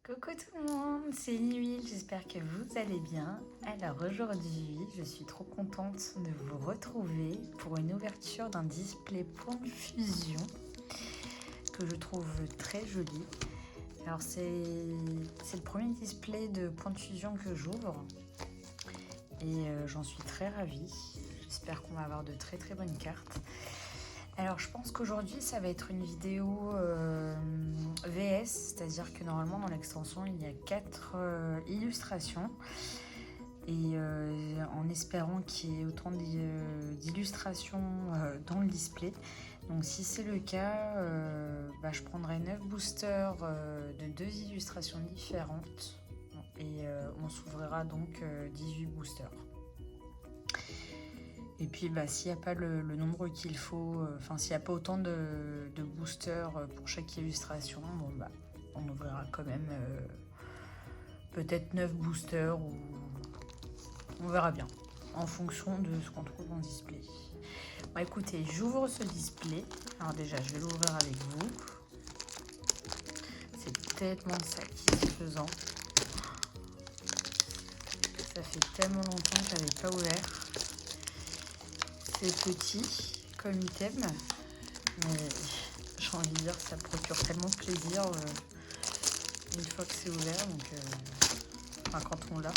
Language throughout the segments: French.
Coucou tout le monde, c'est Huile, j'espère que vous allez bien. Alors aujourd'hui, je suis trop contente de vous retrouver pour une ouverture d'un display point de fusion que je trouve très joli. Alors c'est le premier display de point de fusion que j'ouvre et j'en suis très ravie. J'espère qu'on va avoir de très très bonnes cartes. Alors je pense qu'aujourd'hui ça va être une vidéo VS, c'est-à-dire que normalement dans l'extension il y a 4 illustrations et en espérant qu'il y ait autant d'illustrations dans le display. Donc si c'est le cas, je prendrai 9 boosters de 2 illustrations différentes et on s'ouvrira donc 18 boosters. Et puis s'il n'y a pas le nombre qu'il faut, s'il n'y a pas autant de boosters pour chaque illustration, on ouvrira quand même peut-être 9 boosters ou on verra bien en fonction de ce qu'on trouve en display. Bon, écoutez, j'ouvre ce display. Alors déjà, je vais l'ouvrir avec vous. C'est tellement satisfaisant. Ça fait tellement longtemps que je n'avais pas ouvert. C'est petit comme item, mais j'ai envie de dire que ça procure tellement de plaisir une fois que c'est ouvert, donc quand on l'a.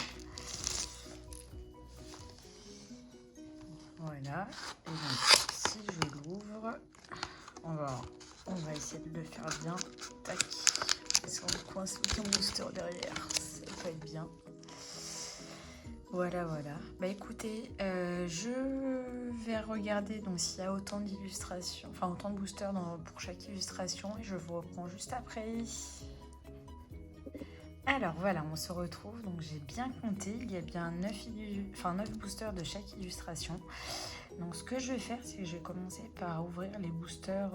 Voilà, et donc si je l'ouvre, on va essayer de le faire bien. Tac, si on coince le booster derrière, ça va être bien. Voilà. Écoutez, je vais regarder donc s'il y a autant d'illustrations, autant de boosters pour chaque illustration et je vous reprends juste après. Alors voilà, on se retrouve, donc j'ai bien compté, il y a bien 9 boosters de chaque illustration. Donc ce que je vais faire, c'est que je vais commencer par ouvrir les boosters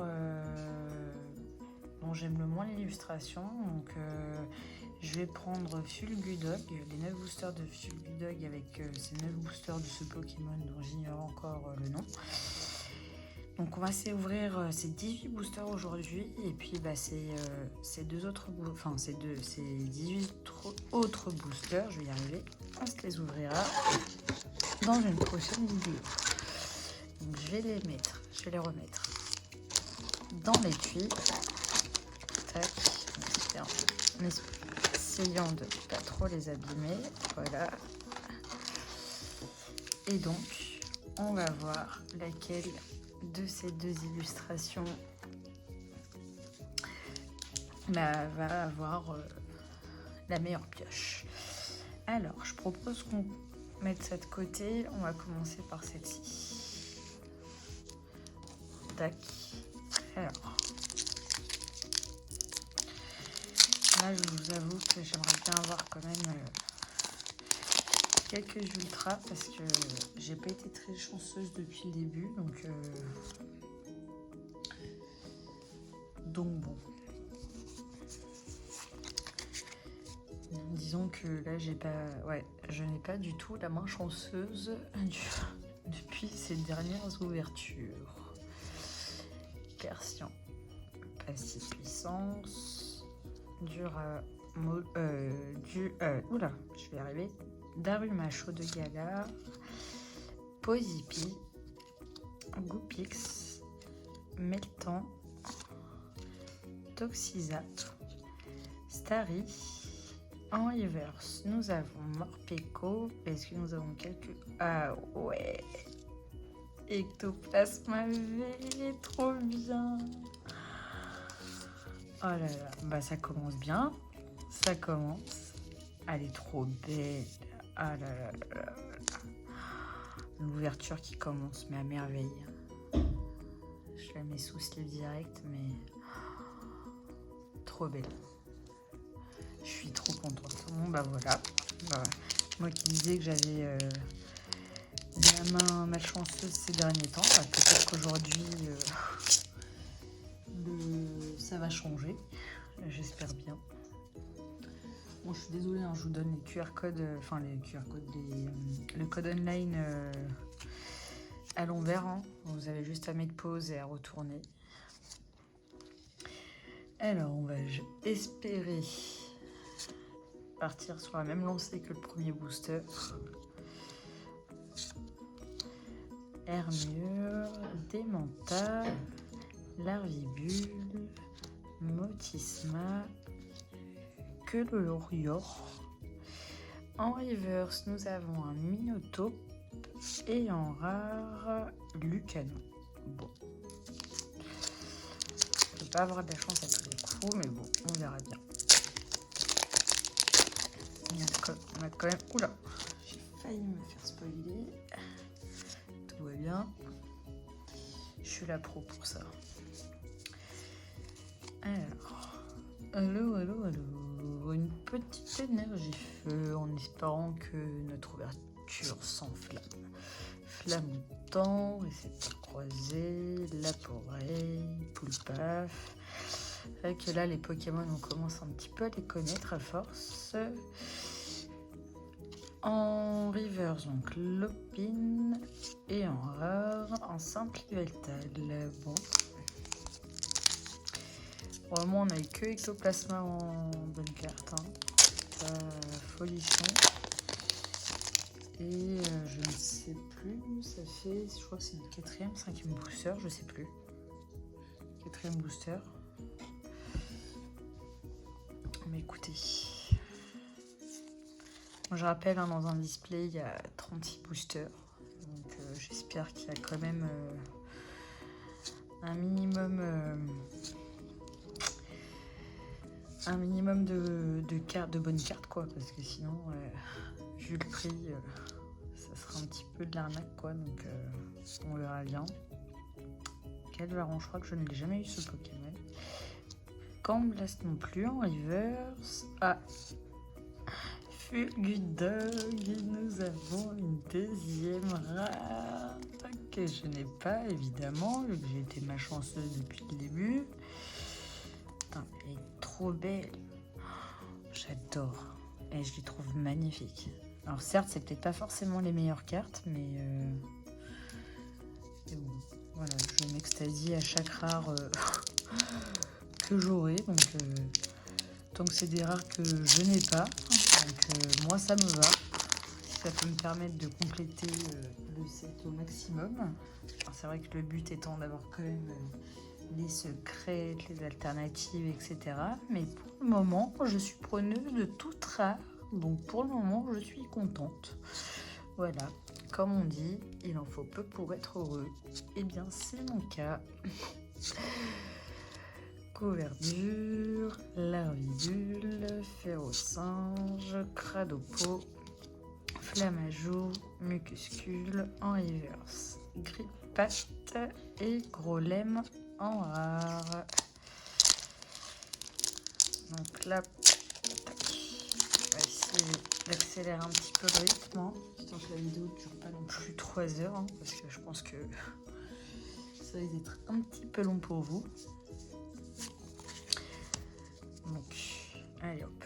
dont j'aime le moins l'illustration. Donc je vais prendre Fulgudog, les 9 boosters de Fulgudog avec ces 9 boosters de ce Pokémon dont j'ignore encore le nom. Donc on va ouvrir ces 18 boosters aujourd'hui et puis ces 18 autres boosters, je vais y arriver, on se les ouvrira dans une prochaine vidéo. Donc je vais les remettre dans l'étui. Tac, en essayant de pas trop les abîmer, voilà. Et donc on va voir laquelle de ces 2 illustrations va avoir la meilleure pioche. Alors je propose qu'on mette ça de côté, on va commencer par celle-ci. Tac. Alors là je vous avoue que j'aimerais bien avoir quand même quelques ultras parce que j'ai pas été très chanceuse depuis le début, donc bon. Disons que là je n'ai pas du tout la main chanceuse depuis ces dernières ouvertures. Persian, Passif Puissance, je vais y arriver. Daruma Chaud de Galar, Pozipi, Goupix, Meltan, Toxizap, Starry. En reverse, nous avons Morpeko. Est-ce que nous avons quelques... Ah ouais, Ectoplasma V, trop bien. Oh là là, ça commence bien. Ça commence. Elle est trop belle. Ah là là là là. L'ouverture qui commence, mais à merveille. Je la mets sous sleeve direct, mais trop belle. Je suis trop contente. Bon, voilà. Moi qui disais que j'avais la main malchanceuse ces derniers temps, peut-être qu'aujourd'hui ça va changer. J'espère bien. Bon, je suis désolée, je vous donne les QR codes, le code online à l'envers. Vous avez juste à mettre pause et à retourner. Alors, on va espérer repartir sur la même lancée que le premier booster. Hermure, Démenta, Larvibule, Motisma, Queulorior. En reverse, nous avons un Minotaure et en rare, Lucano. Bon. Je ne vais pas avoir de la chance à tous les coups, mais bon, on verra bien. On a quand même... Oula, j'ai failli me faire spoiler. Tout va bien. Je suis la pro pour ça. Alors, allô. Une petite énergie feu en espérant que notre ouverture s'enflamme. Flamoutant, récepteur croisé, Laporeille, Poulpaf. C'est vrai que là, les Pokémon, on commence un petit peu à les connaître à force. En reverse, donc Lopine. Et en rare, en simple Yveltal. Bon. Vraiment, on n'a eu que Ectoplasma en bonne carte. Hein. Folichon. Et je ne sais plus où ça fait. Je crois que c'est notre 4e, 5e booster, je sais plus. 4e booster. Mais écoutez. Je rappelle, hein, dans un display, il y a 36 boosters. Donc j'espère qu'il y a quand même un minimum de cartes, de bonnes cartes, quoi, parce que sinon, vu le prix, ça sera un petit peu de l'arnaque, quoi, donc on verra bien. Calvaron, je crois que je n'ai jamais eu ce Pokémon. Camblast non plus, en reverse. Ah, Fulgudog, nous avons une deuxième rare que je n'ai pas, évidemment, vu que j'ai été malchanceuse depuis le début. Putain, elle est trop belle. J'adore. Et je les trouve magnifiques. Alors certes, c'est peut-être pas forcément les meilleures cartes, mais bon, voilà, je m'extasie à chaque rare que j'aurai. Donc tant que c'est des rares que je n'ai pas, donc moi ça me va. Si ça peut me permettre de compléter le set au maximum. C'est vrai que le but étant d'avoir quand même les secrets, les alternatives, etc. Mais pour le moment, je suis preneuse de toute rare. Donc pour le moment, je suis contente. Voilà, comme on dit, il en faut peu pour être heureux. Eh bien, c'est mon cas. Couverture, Larvibule, Ferrosinge, Cradopo, Flamajou, Mucuscule en reverse, Grippat et Grolem en rare. Donc là, on va essayer d'accélérer un petit peu le rythme, hein, tant que la vidéo ne dure pas non plus 3 heures, hein, parce que je pense que ça va être un petit peu long pour vous. Donc, allez hop.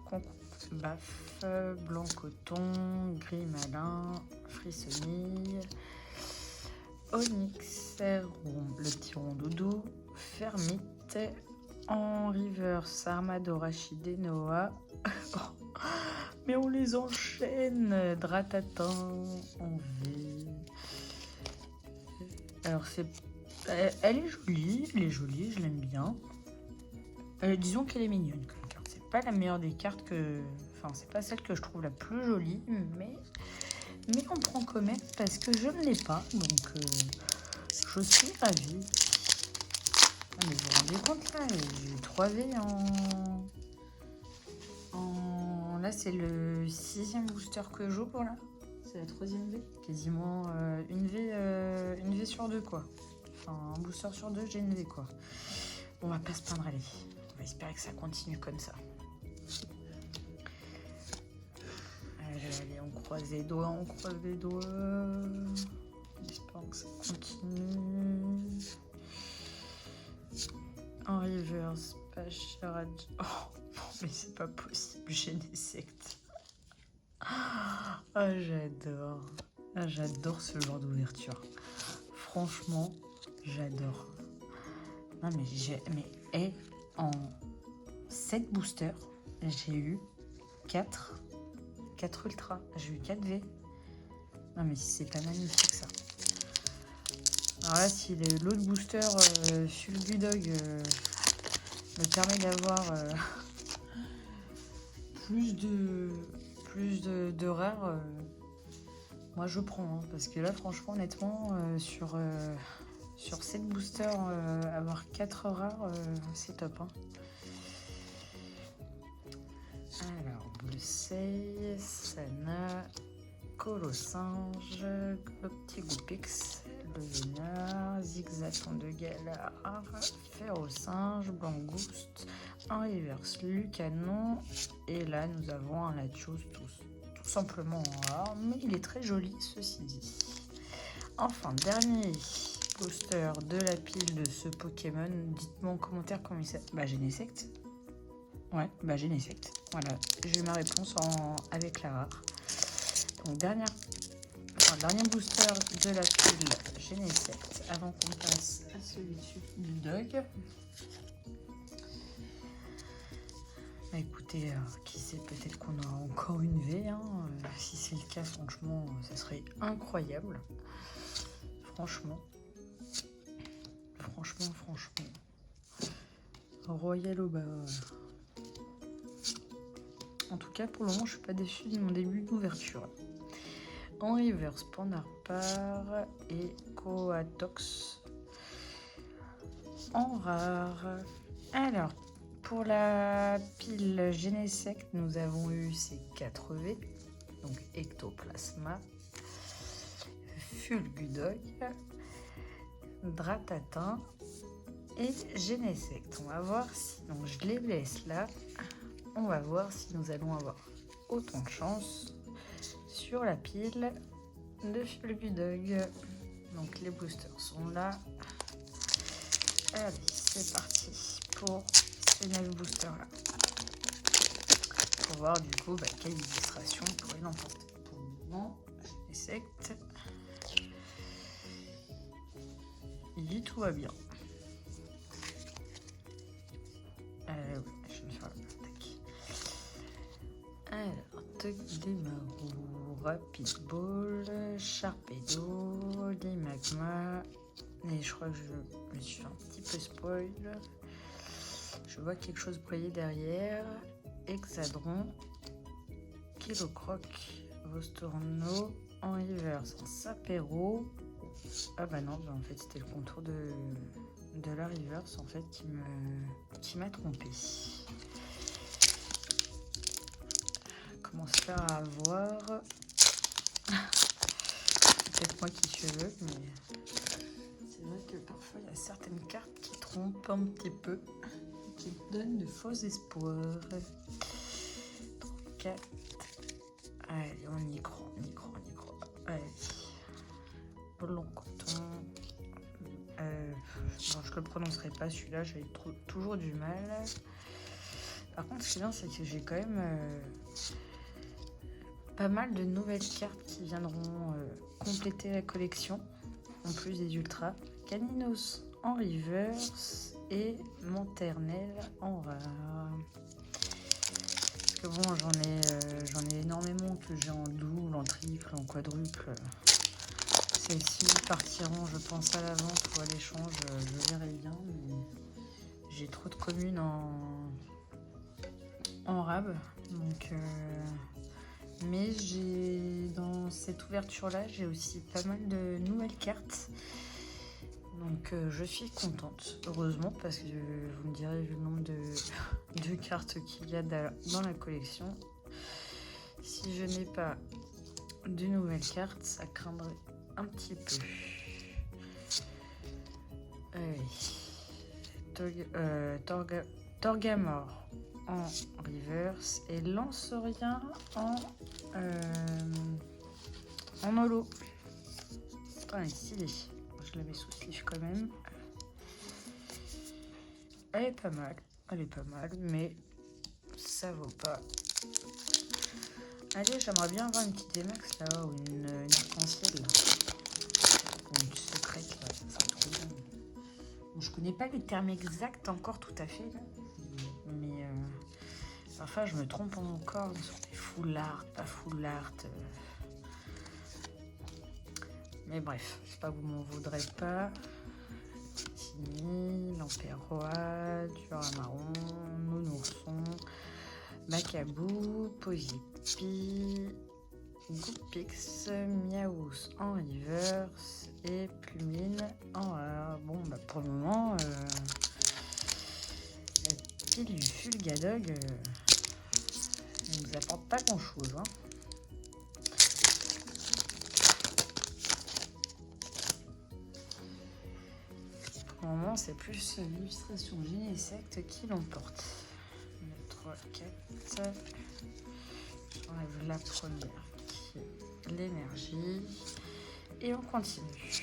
Concombre, baf, blanc coton, gris malin, frissonille, onyx, le petit rondoudou, fermite, en reverse, armadorachide, Noah. Mais on les enchaîne, Dratatin en V. Alors elle est jolie, je l'aime bien. Disons qu'elle est mignonne comme carte. C'est pas la meilleure des cartes que... Enfin, c'est pas celle que je trouve la plus jolie, mais on prend quand même parce que je ne l'ai pas. Donc, je suis ravie. Ah, mais vous vous rendez compte, là, j'ai eu 3 V Là, c'est le 6e booster que j'ouvre, là. C'est la 3e V. Quasiment une V sur 2, quoi. Enfin, un booster sur 2, j'ai une V, quoi. On va pas se plaindre, allez. On va espérer que ça continue comme ça. Allez, on croise les doigts, J'espère que ça continue. En reverse, Pachiraj. Oh, non, mais c'est pas possible, j'ai des sectes. Oh, j'adore. Ah, j'adore ce genre d'ouverture. Franchement, j'adore. Non, mais 7 boosters. J'ai eu 4 ultra. J'ai eu 4 V. Non mais c'est pas magnifique ça. Alors là, si l'autre booster Fulgudog me permet d'avoir plus de rares, moi je prends. Hein, parce que là, franchement, honnêtement, sur 7 boosters, avoir 4 rares, c'est top. Hein. Alors, Blessey, Sana, Colossinge, Gloptigopix, le Vénard, Zigzaton de Galar, Ferrosinge, Blangouste, un reverse Lucanon, et là nous avons un Latios tout simplement en rare, mais il est très joli ceci dit. Enfin, dernier poster de la pile de ce Pokémon, dites-moi en commentaire comment il s'appelle. Bah Genesect. Ouais, bah Genesect. Voilà, j'ai eu ma réponse avec la rare. Donc dernier booster de la pile Genesect avant qu'on passe à celui du dog. Bah écoutez, qui sait, peut-être qu'on aura encore une V. Hein. Si c'est le cas, franchement, ça serait incroyable. Franchement. Royal au bas. En tout cas, pour le moment, je suis pas déçue de mon début d'ouverture. En reverse, Pandarpar et Coatox. En rare. Alors, pour la pile Genesect, nous avons eu ces 4 V. Donc, Ectoplasma, Fulgudog, Dratatin et Genesect. On va voir si... Donc, je les laisse là. On va voir si nous allons avoir autant de chance sur la pile de Fulgudog. Donc les boosters sont là. Allez, c'est parti pour ces 9 boosters là. Pour voir du coup quelle illustration pourrait l'emporter. Pour le moment, Genesect. Il dit tout va bien. Oui, je vais me faire l'attaque. Alors, Togedemaru, Rapid Ball, Sharpedo, Limagma. Et je crois que je me suis fait un petit peu spoil. Je vois quelque chose briller derrière. Hexadron, Kilocroc, Vostorno, en reverse, Sapero. Ah bah non, en fait c'était le contour de la reverse en fait qui m'a trompé. Comment se faire avoir? C'est peut-être moi qui suis aveugle, mais c'est vrai que parfois il y a certaines cartes qui trompent un petit peu, qui donnent de faux espoirs. 4. Allez, on y croit. Allez. Long coton. Bon, je le prononcerai pas celui-là, j'avais toujours du mal. Par contre, ce qui est bien, c'est que j'ai quand même pas mal de nouvelles cartes qui viendront compléter la collection, en plus des ultras. Caninos en reverse et Monternel en rare. Parce que bon, j'en ai énormément que j'ai en double, en triple, en quadruple. Celles-ci partiront, je pense, à la vente ou à l'échange, je verrai bien. Mais j'ai trop de communes en rab. Donc, mais dans cette ouverture-là, j'ai aussi pas mal de nouvelles cartes. Donc, je suis contente, heureusement, parce que vous me direz, vu le nombre de cartes qu'il y a dans la collection, si je n'ai pas de nouvelles cartes, ça craindrait un petit peu. Allez. Torgamore en reverse et Lancerien en holo. Elle est stylée. Je l'avais sous sleeve quand même. Elle est pas mal, mais ça vaut pas. Allez, j'aimerais bien avoir une petite Demax là, ou une arc-en-ciel. Une secrète là, ça serait trop bien. Bon, je connais pas les termes exacts encore tout à fait là. Mais Parfois, je me trompe encore sur des full art, pas full art. Mais bref, j'espère que vous m'en voudrez pas. Tini, l'Empire Roi, Tueur à Marron, Nounourson, Macabou, Posipi, Goopix, Miaous en reverse et Plumine en rare. Bon, bah pour le moment, la pile du Fulgadog ne nous apporte pas grand chose. Hein. Pour le moment, c'est plus l'illustration Génésecte qui l'emporte. 3, 4. J'enlève la première qui est l'énergie. Et on continue.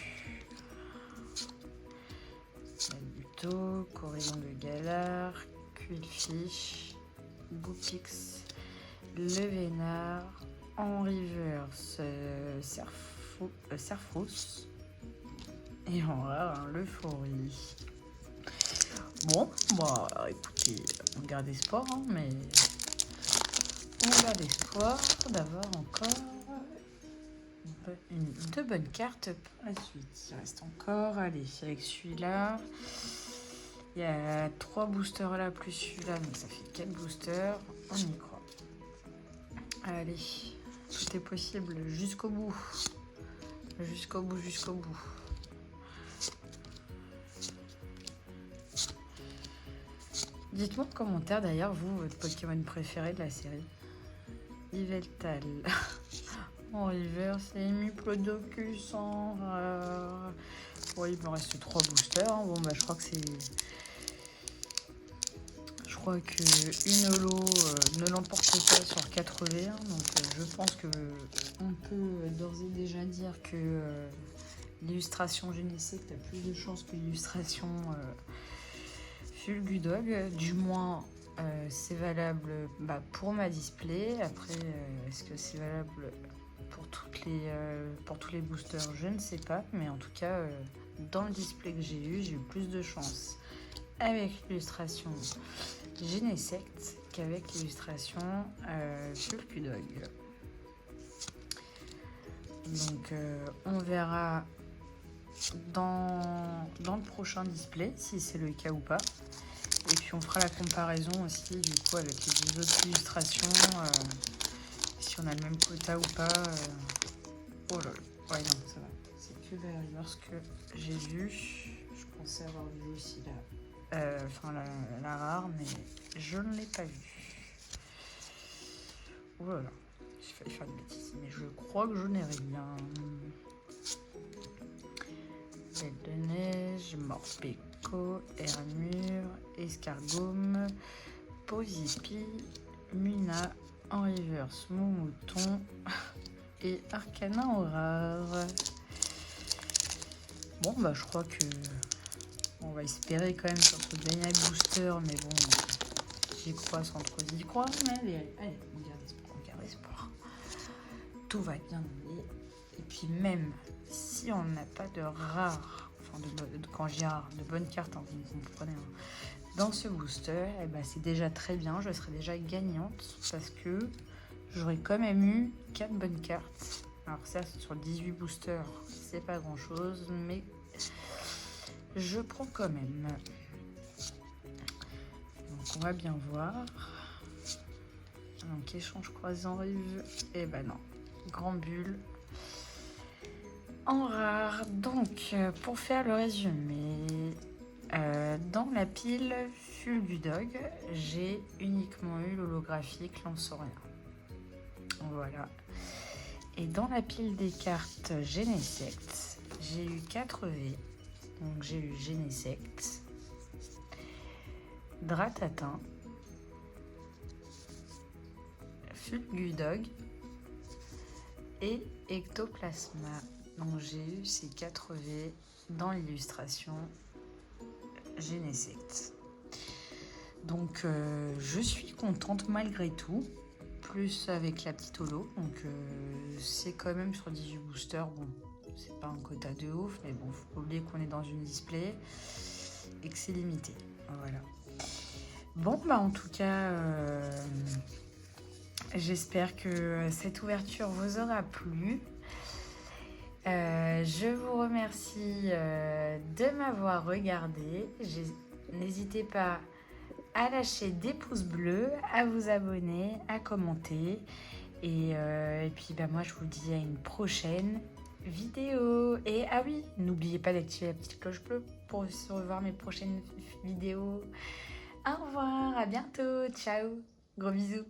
Nabuto, Corridon de Galar, Quillfish, Goopix, Le Vénard, en reverse, Serfrousse. Et on va avoir l'euphorie. Bon, bah écoutez, on garde espoir, hein, mais on garde espoir d'avoir encore deux bonnes cartes pour la suite. Il reste encore, allez, avec celui-là. Il y a 3 boosters là, plus celui-là, donc ça fait 4 boosters. On y croit. Allez, tout est possible jusqu'au bout. Jusqu'au bout, jusqu'au bout. Dites-moi en commentaire d'ailleurs, vous, votre Pokémon préféré de la série. Yveltal. En reverse, et Miplodocus en rare. Oui, il me reste 3 boosters. Hein. Bon, bah, je crois que c'est. Je crois que une holo ne l'emporte pas sur 80. Donc, je pense que on peut d'ores et déjà dire que l'illustration Génésecte a plus de chances que l'illustration Fulgudog. Du moins, c'est valable pour ma display. Après, est-ce que c'est valable pour tous les boosters? Je ne sais pas. Mais en tout cas, dans le display que j'ai eu plus de chance avec l'illustration Génésecte qu'avec l'illustration Fulgudog. Donc, on verra dans le prochain display si c'est le cas ou pas. Et puis on fera la comparaison aussi du coup avec les deux autres illustrations, si on a le même quota ou pas. Oh là là, ouais non ça va, c'est que la reverse que j'ai vu. Je pensais avoir vu aussi la rare, mais je ne l'ai pas vue. Oh là là, j'ai failli faire une bêtise, mais je crois que je n'ai rien. Belle de neige, Morpeko, Hermure, Escargome, Posipi, Muna, en reverse, Moumouton et Arcana en rare. Bon, bah je crois que on va espérer quand même sur ce dernier booster, mais bon, j'y crois sans trop y croire. Mais allez, on garde espoir. Tout va bien aller. Et puis même si on n'a pas de rare, enfin quand j'ai rare, de bonnes cartes, hein, vous comprenez, hein, dans ce booster, eh ben, c'est déjà très bien, je serai déjà gagnante parce que j'aurais quand même eu 4 bonnes cartes. Alors ça, sur 18 boosters, c'est pas grand chose, mais je prends quand même. Donc on va bien voir. Donc échange croisé en rive, et ben non, grand bulle. En rare, donc pour faire le résumé, dans la pile Fulgudog, j'ai uniquement eu l'holographique Lanceorien. Voilà. Et dans la pile des cartes Génésecte, j'ai eu 4 V. Donc j'ai eu Génésecte, Dratatin, Fulgudog et Ectoplasma. Donc j'ai eu ces 4 V dans l'illustration Génésecte. Donc je suis contente malgré tout, plus avec la petite holo. Donc c'est quand même sur 18 boosters. Bon, c'est pas un quota de ouf, mais bon, faut pas oublier qu'on est dans une display et que c'est limité. Voilà. Bon, bah en tout cas, j'espère que cette ouverture vous aura plu. Je vous remercie de m'avoir regardé. N'hésitez pas à lâcher des pouces bleus, à vous abonner, à commenter. Et puis bah, moi je vous dis à une prochaine vidéo. Et ah oui, n'oubliez pas d'activer la petite cloche bleue pour recevoir mes prochaines vidéos. Au revoir, à bientôt, ciao, gros bisous.